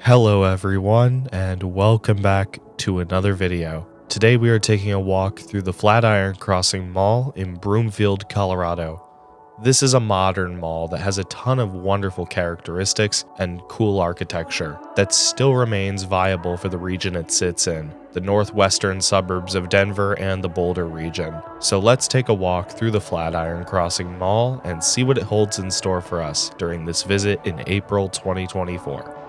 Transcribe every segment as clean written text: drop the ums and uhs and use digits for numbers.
Hello everyone, and welcome back to another video. Today we are taking a walk through the Flatiron Crossing Mall in Broomfield, Colorado. This is a modern mall that has a ton of wonderful characteristics and cool architecture that still remains viable for the region it sits in, the northwestern suburbs of Denver and the Boulder region. So let's take a walk through the Flatiron Crossing Mall and see what it holds in store for us during this visit in April 2024.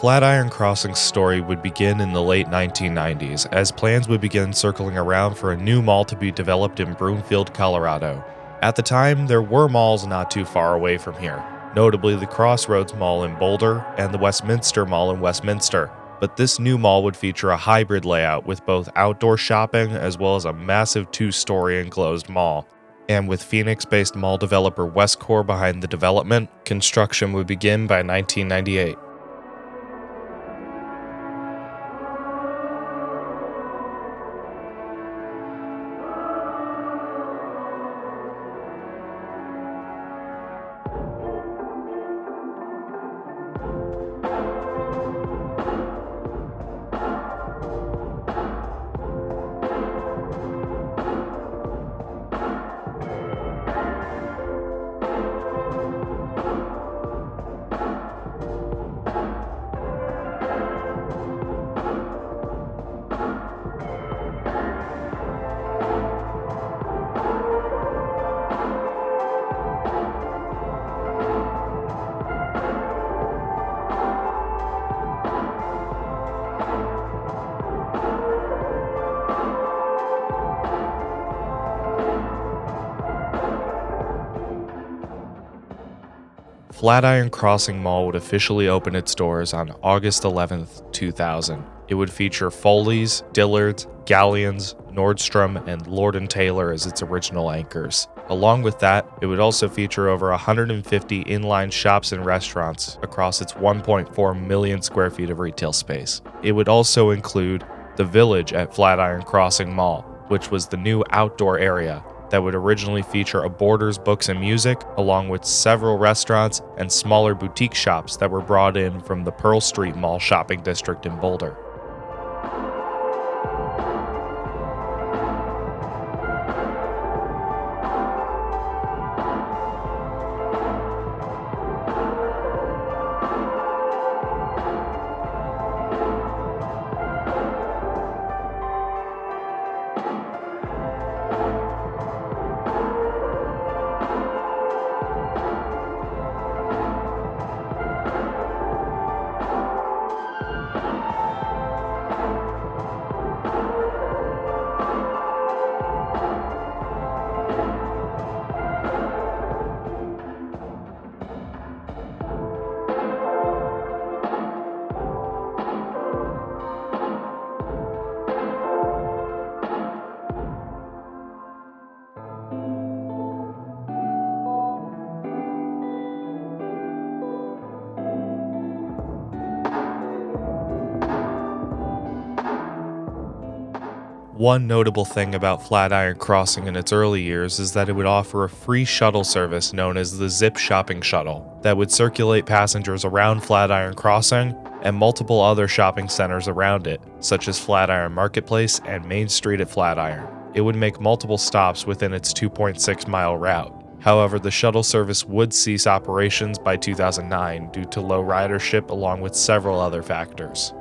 Flatiron Crossing's story would begin in the late 1990s, as plans would begin circling around for a new mall to be developed in Broomfield, Colorado. At the time, there were malls not too far away from here, notably the Crossroads Mall in Boulder and the Westminster Mall in Westminster. But this new mall would feature a hybrid layout with both outdoor shopping as well as a massive two-story enclosed mall. And with Phoenix-based mall developer Westcor behind the development, construction would begin by 1998. Flatiron Crossing Mall would officially open its doors on August 11th, 2000. It would feature Foley's, Dillard's, Galleon's, Nordstrom, and Lord & Taylor as its original anchors. Along with that, it would also feature over 150 inline shops and restaurants across its 1.4 million square feet of retail space. It would also include The Village at Flatiron Crossing Mall, which was the new outdoor area that would originally feature a Borders Books and Music, along with several restaurants and smaller boutique shops that were brought in from the Pearl Street Mall shopping district in Boulder. One notable thing about Flatiron Crossing in its early years is that it would offer a free shuttle service known as the Zip Shopping Shuttle that would circulate passengers around Flatiron Crossing and multiple other shopping centers around it, such as Flatiron Marketplace and Main Street at Flatiron. It would make multiple stops within its 2.6-mile route. However, the shuttle service would cease operations by 2009 due to low ridership along with several other factors.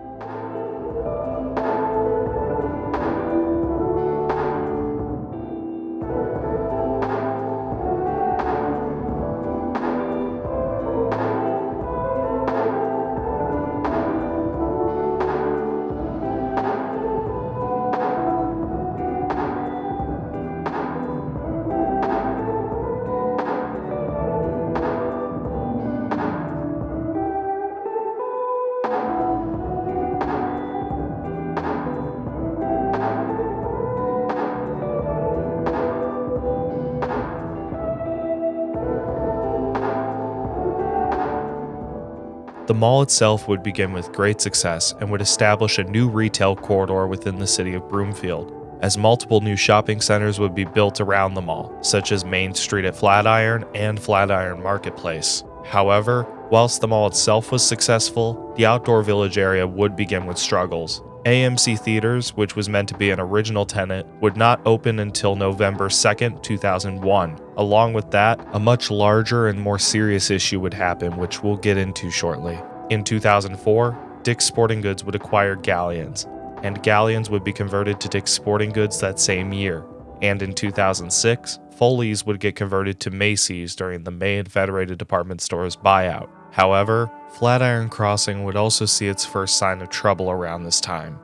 The mall itself would begin with great success and would establish a new retail corridor within the city of Broomfield, as multiple new shopping centers would be built around the mall, such as Main Street at Flatiron and Flatiron Marketplace. However, whilst the mall itself was successful, the outdoor village area would begin with struggles. AMC Theaters, which was meant to be an original tenant, would not open until November 2nd, 2001. Along with that, a much larger and more serious issue would happen, which we'll get into shortly. In 2004, Dick's Sporting Goods would acquire Galleon's, and Galleon's would be converted to Dick's Sporting Goods that same year. And in 2006, Foley's would get converted to Macy's during the May and Federated Department Store's buyout. However, Flatiron Crossing would also see its first sign of trouble around this time.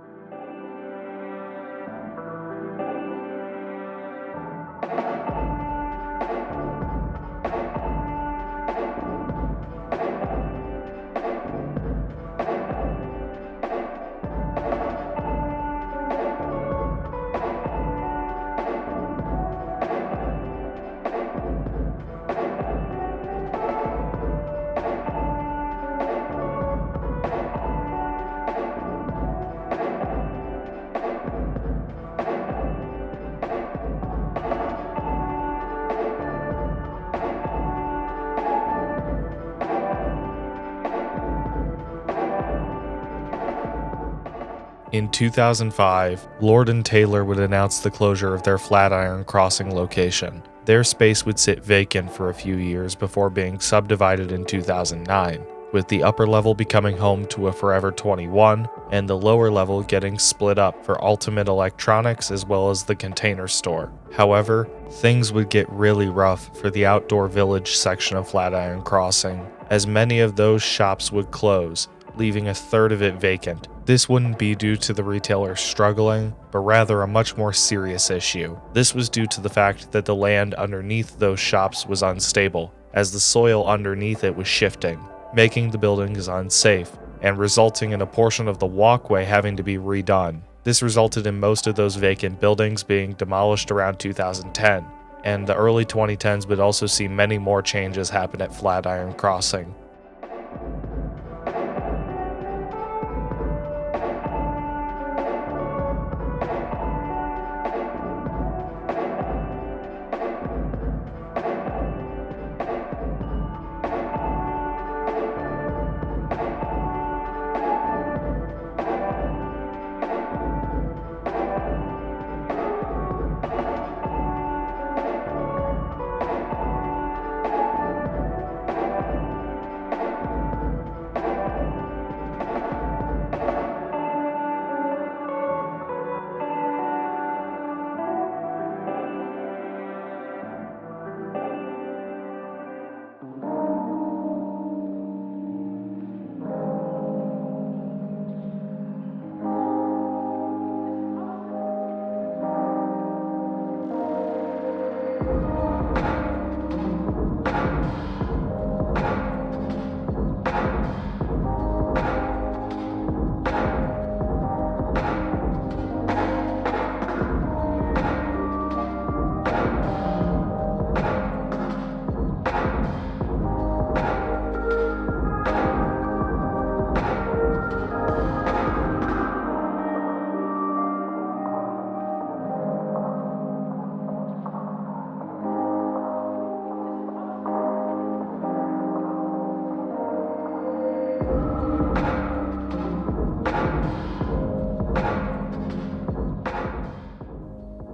In 2005, Lord & Taylor would announce the closure of their Flatiron Crossing location. Their space would sit vacant for a few years before being subdivided in 2009, with the upper level becoming home to a Forever 21 and the lower level getting split up for Ultimate Electronics as well as the Container Store. However, things would get really rough for the outdoor village section of Flatiron Crossing, as many of those shops would close, leaving a third of it vacant. This wouldn't be due to the retailer struggling, but rather a much more serious issue. This was due to the fact that the land underneath those shops was unstable, as the soil underneath it was shifting, making the buildings unsafe, and resulting in a portion of the walkway having to be redone. This resulted in most of those vacant buildings being demolished around 2010, and the early 2010s would also see many more changes happen at Flatiron Crossing.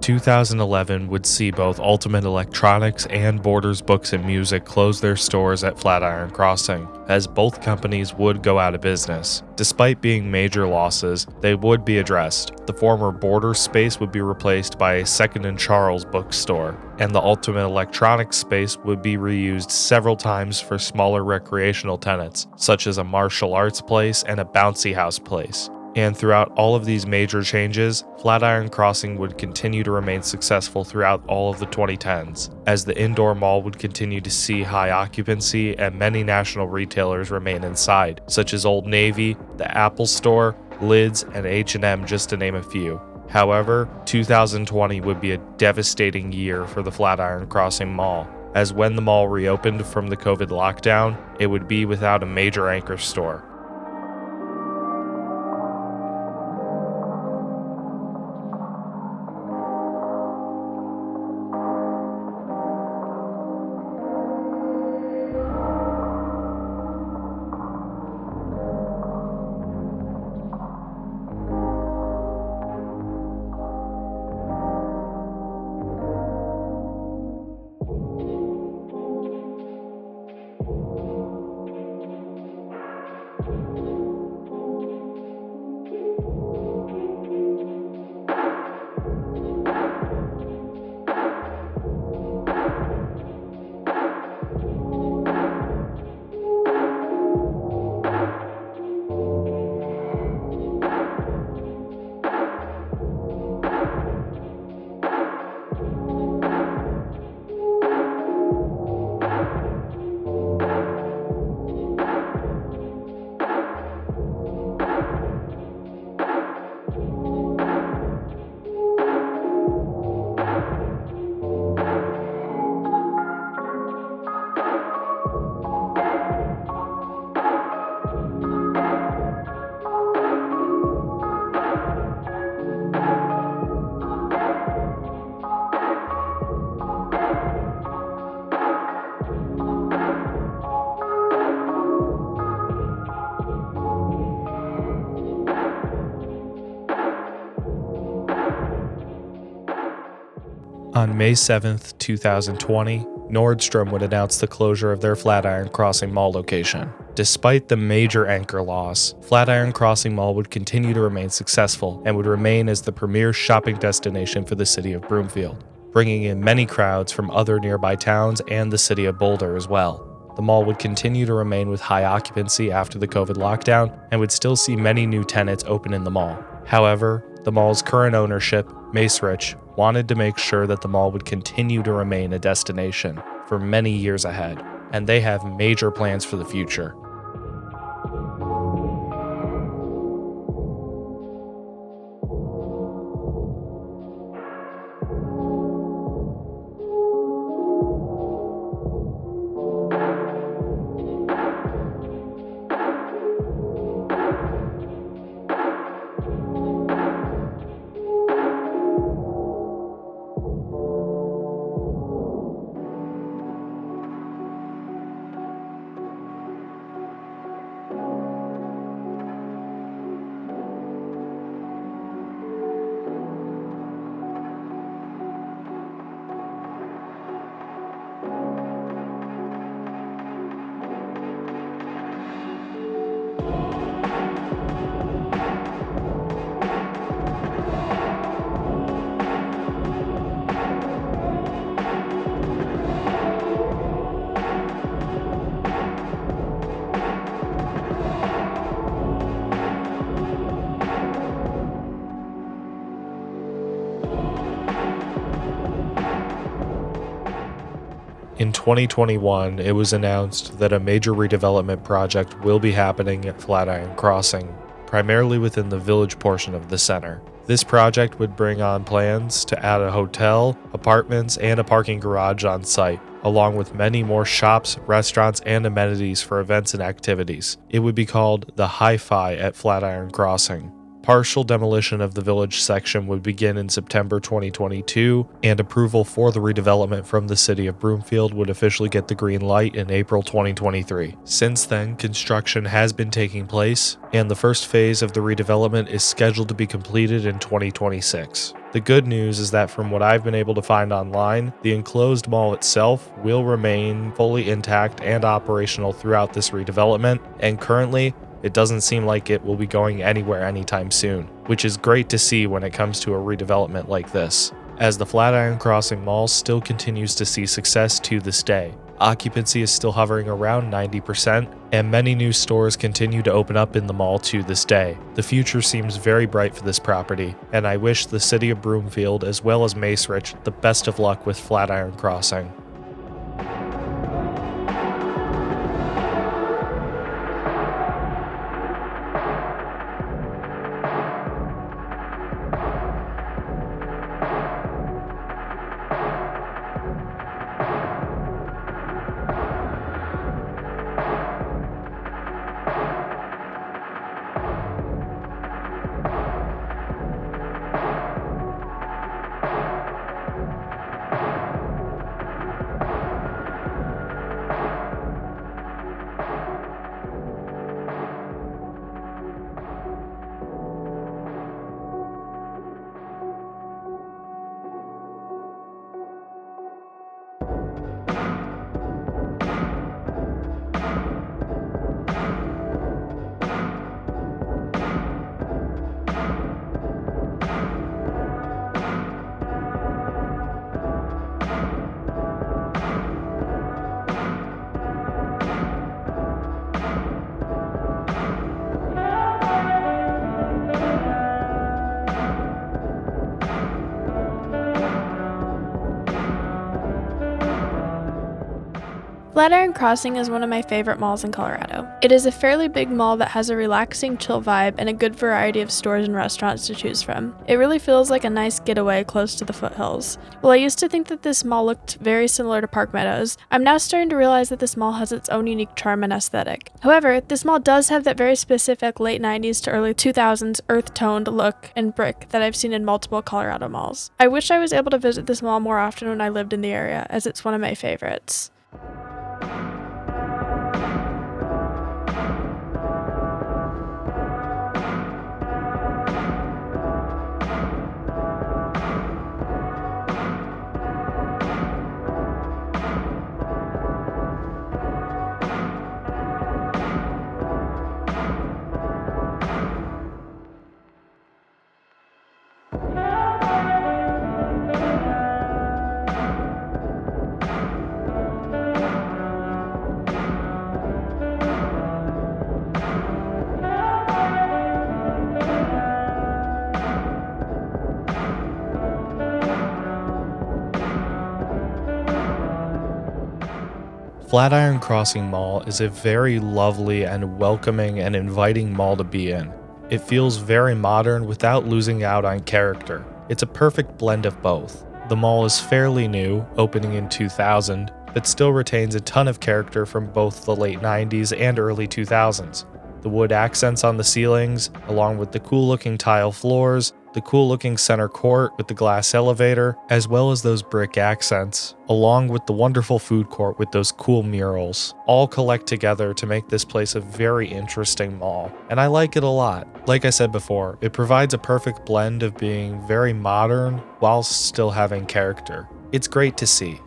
"2011 would see both Ultimate Electronics and Borders Books and Music close their stores at Flatiron Crossing, as both companies would go out of business. Despite being major losses, they would be addressed. The former Borders space would be replaced by a Second and Charles bookstore, and the Ultimate Electronics space would be reused several times for smaller recreational tenants, such as a martial arts place and a bouncy house place. And throughout all of these major changes, Flatiron Crossing would continue to remain successful throughout all of the 2010s, as the indoor mall would continue to see high occupancy and many national retailers remain inside, such as Old Navy, the Apple Store, Lids, and H&M, just to name a few. However, 2020 would be a devastating year for the Flatiron Crossing Mall, as when the mall reopened from the COVID lockdown, it would be without a major anchor store. On May 7, 2020, Nordstrom would announce the closure of their Flatiron Crossing Mall location. Despite the major anchor loss, Flatiron Crossing Mall would continue to remain successful and would remain as the premier shopping destination for the city of Broomfield, bringing in many crowds from other nearby towns and the city of Boulder as well. The mall would continue to remain with high occupancy after the COVID lockdown and would still see many new tenants open in the mall. However, the mall's current ownership, Macerich, wanted to make sure that the mall would continue to remain a destination for many years ahead, and they have major plans for the future. In 2021, it was announced that a major redevelopment project will be happening at Flatiron Crossing, primarily within the village portion of the center. This project would bring on plans to add a hotel, apartments, and a parking garage on site, along with many more shops, restaurants, and amenities for events and activities. It would be called the Hi-Fi at Flatiron Crossing. Partial demolition of the village section would begin in September 2022, and approval for the redevelopment from the city of Broomfield would officially get the green light in April 2023. Since then, construction has been taking place, and the first phase of the redevelopment is scheduled to be completed in 2026. The good news is that from what I've been able to find online, the enclosed mall itself will remain fully intact and operational throughout this redevelopment, and currently, it doesn't seem like it will be going anywhere anytime soon, which is great to see when it comes to a redevelopment like this, as the Flatiron Crossing Mall still continues to see success to this day. Occupancy is still hovering around 90%, and many new stores continue to open up in the mall to this day. The future seems very bright for this property, and I wish the city of Broomfield as well as Macerich the best of luck with Flatiron Crossing. Flatiron Crossing is one of my favorite malls in Colorado. It is a fairly big mall that has a relaxing, chill vibe and a good variety of stores and restaurants to choose from. It really feels like a nice getaway close to the foothills. While I used to think that this mall looked very similar to Park Meadows, I'm now starting to realize that this mall has its own unique charm and aesthetic. However, this mall does have that very specific late 90s to early 2000s earth-toned look and brick that I've seen in multiple Colorado malls. I wish I was able to visit this mall more often when I lived in the area, as it's one of my favorites. Flatiron Crossing Mall is a very lovely and welcoming and inviting mall to be in. It feels very modern without losing out on character. It's a perfect blend of both. The mall is fairly new, opening in 2000, but still retains a ton of character from both the late 90s and early 2000s. The wood accents on the ceilings, along with the cool-looking tile floors, the cool-looking center court with the glass elevator, as well as those brick accents, along with the wonderful food court with those cool murals, all collect together to make this place a very interesting mall, and I like it a lot. Like I said before, it provides a perfect blend of being very modern while still having character. It's great to see.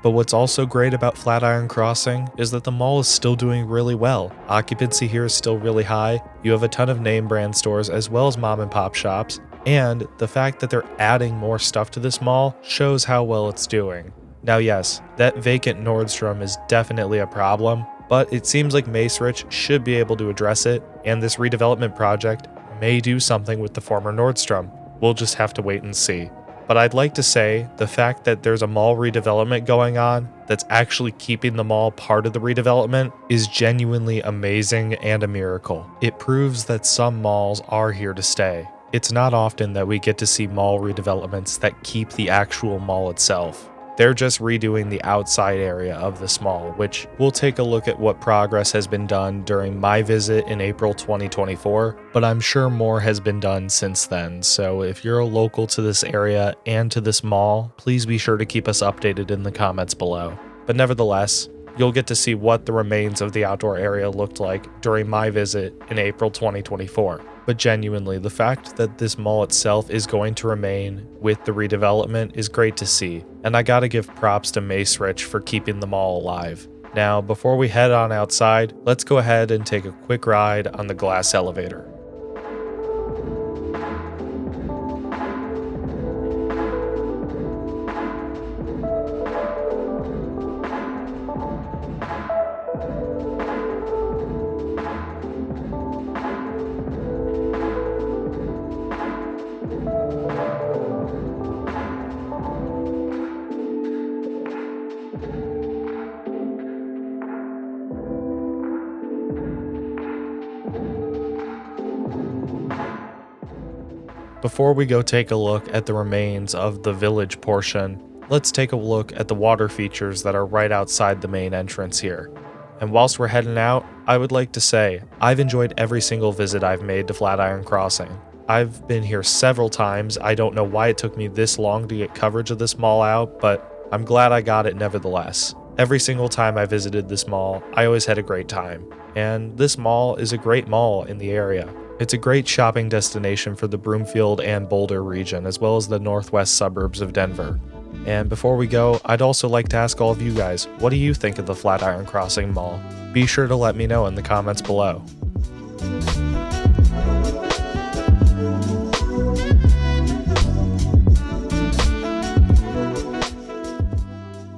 But what's also great about Flatiron Crossing is that the mall is still doing really well. Occupancy here is still really high, you have a ton of name brand stores as well as mom and pop shops, and the fact that they're adding more stuff to this mall shows how well it's doing. Now yes, that vacant Nordstrom is definitely a problem, but it seems like Macerich should be able to address it, and this redevelopment project may do something with the former Nordstrom. We'll just have to wait and see. But I'd like to say the fact that there's a mall redevelopment going on that's actually keeping the mall part of the redevelopment is genuinely amazing and a miracle. It proves that some malls are here to stay. It's not often that we get to see mall redevelopments that keep the actual mall itself. They're just redoing the outside area of this mall, which we'll take a look at what progress has been done during my visit in April 2024, but I'm sure more has been done since then, so if you're a local to this area and to this mall, please be sure to keep us updated in the comments below. But nevertheless, you'll get to see what the remains of the outdoor area looked like during my visit in April 2024. But genuinely, the fact that this mall itself is going to remain with the redevelopment is great to see, and I gotta give props to Macerich for keeping the mall alive. Now, before we head on outside, let's go ahead and take a quick ride on the glass elevator. Before we go take a look at the remains of the village portion, let's take a look at the water features that are right outside the main entrance here. And whilst we're heading out, I would like to say, I've enjoyed every single visit I've made to Flatiron Crossing. I've been here several times. I don't know why it took me this long to get coverage of this mall out, but I'm glad I got it nevertheless. Every single time I visited this mall, I always had a great time. And this mall is a great mall in the area. It's a great shopping destination for the Broomfield and Boulder region, as well as the northwest suburbs of Denver. And before we go, I'd also like to ask all of you guys, what do you think of the Flatiron Crossing Mall? Be sure to let me know in the comments below.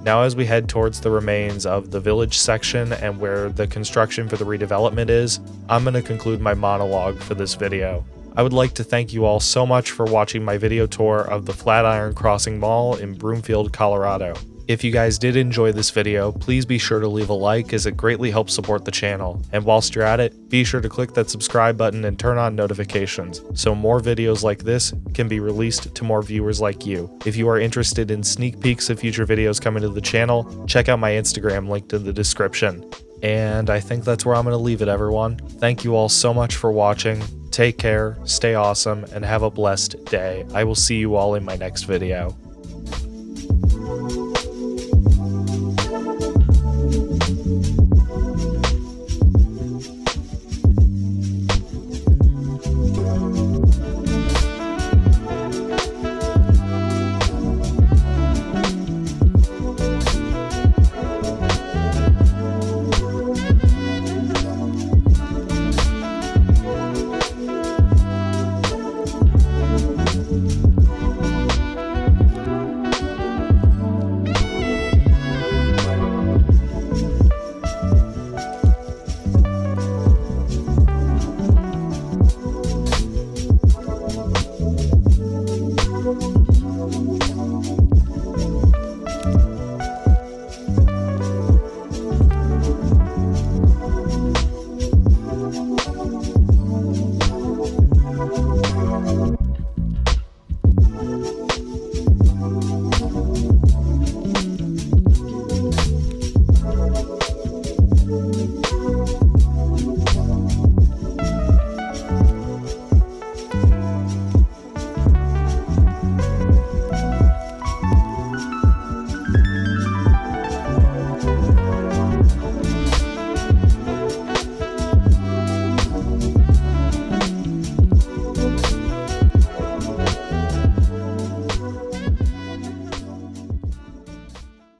Now as we head towards the remains of the village section and where the construction for the redevelopment is, I'm going to conclude my monologue for this video. I would like to thank you all so much for watching my video tour of the Flatiron Crossing Mall in Broomfield, Colorado. If you guys did enjoy this video, please be sure to leave a like as it greatly helps support the channel. And whilst you're at it, be sure to click that subscribe button and turn on notifications so more videos like this can be released to more viewers like you. If you are interested in sneak peeks of future videos coming to the channel, check out my Instagram linked in the description. And I think that's where I'm going to leave it, everyone. Thank you all so much for watching. Take care, stay awesome, and have a blessed day. I will see you all in my next video.